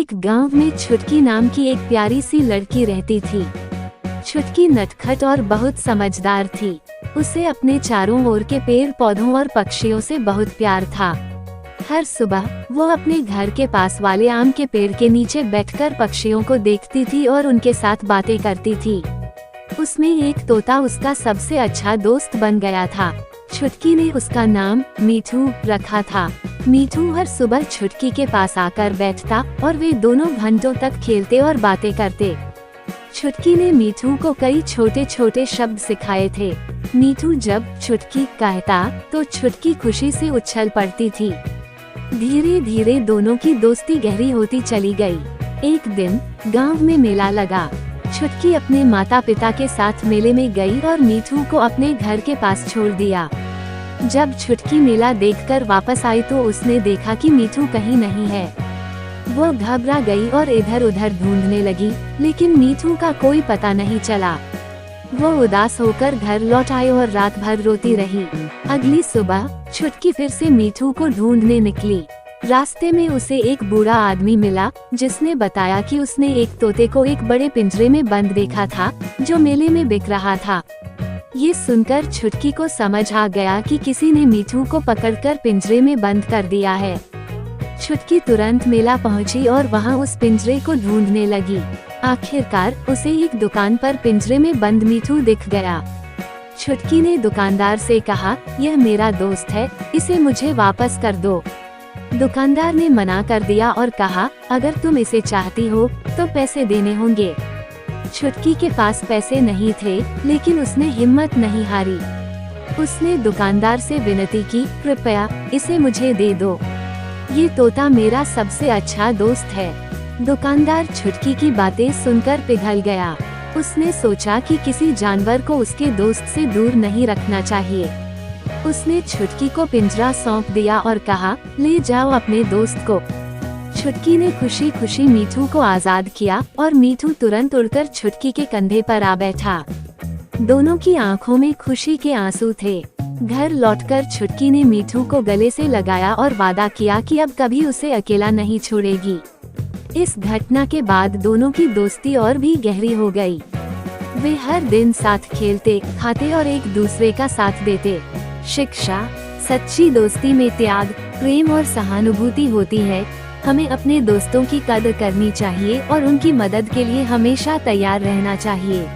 एक गांव में छुटकी नाम की एक प्यारी सी लड़की रहती थी। छुटकी नटखट और बहुत समझदार थी। उसे अपने चारों ओर के पेड़ पौधों और पक्षियों से बहुत प्यार था। हर सुबह वो अपने घर के पास वाले आम के पेड़ के नीचे बैठकर पक्षियों को देखती थी और उनके साथ बातें करती थी। उसमें एक तोता उसका सबसे अच्छा दोस्त बन गया था। छुटकी ने उसका नाम मीठू रखा था। मीठू हर सुबह छुटकी के पास आकर बैठता और वे दोनों घंटों तक खेलते और बातें करते। छुटकी ने मीठू को कई छोटे छोटे शब्द सिखाए थे। मीठू जब छुटकी कहता तो छुटकी खुशी से उछल पड़ती थी। धीरे धीरे दोनों की दोस्ती गहरी होती चली गई। एक दिन गांव में मेला लगा। छुटकी अपने माता पिता के साथ मेले में गई और मीठू को अपने घर के पास छोड़ दिया। जब छुटकी मेला देखकर वापस आई तो उसने देखा कि मीठू कहीं नहीं है। वो घबरा गई और इधर उधर ढूंढने लगी, लेकिन मीठू का कोई पता नहीं चला। वो उदास होकर घर लौट आई और रात भर रोती रही। अगली सुबह छुटकी फिर से मीठू को ढूंढने निकली। रास्ते में उसे एक बूढ़ा आदमी मिला, जिसने बताया कि उसने एक तोते को एक बड़े पिंजरे में बंद देखा था, जो मेले में बिक रहा था। ये सुनकर छुटकी को समझ आ गया कि किसी ने मीठू को पकड़कर पिंजरे में बंद कर दिया है। छुटकी तुरंत मेला पहुंची और वहां उस पिंजरे को ढूंढने लगी। आखिरकार उसे एक दुकान पर पिंजरे में बंद मीठू दिख गया। छुटकी ने दुकानदार से कहा, यह मेरा दोस्त है, इसे मुझे वापस कर दो। दुकानदार ने मना कर दिया और कहा, अगर तुम इसे चाहती हो तो पैसे देने होंगे। छुटकी के पास पैसे नहीं थे, लेकिन उसने हिम्मत नहीं हारी। उसने दुकानदार से विनती की, कृपया इसे मुझे दे दो, ये तोता मेरा सबसे अच्छा दोस्त है। दुकानदार छुटकी की बातें सुनकर पिघल गया। उसने सोचा कि किसी जानवर को उसके दोस्त से दूर नहीं रखना चाहिए। उसने छुटकी को पिंजरा सौंप दिया और कहा, ले जाओ अपने दोस्त को। छुटकी ने खुशी खुशी मीठू को आजाद किया और मीठू तुरंत उड़कर छुटकी के कंधे पर आ बैठा। दोनों की आंखों में खुशी के आंसू थे। घर लौटकर छुटकी ने मीठू को गले से लगाया और वादा किया कि अब कभी उसे अकेला नहीं छोड़ेगी। इस घटना के बाद दोनों की दोस्ती और भी गहरी हो गई। वे हर दिन साथ खेलते, खाते और एक दूसरे का साथ देते। शिक्षा: सच्ची दोस्ती में त्याग, प्रेम और सहानुभूति होती है। हमें अपने दोस्तों की कदर करनी चाहिए और उनकी मदद के लिए हमेशा तैयार रहना चाहिए।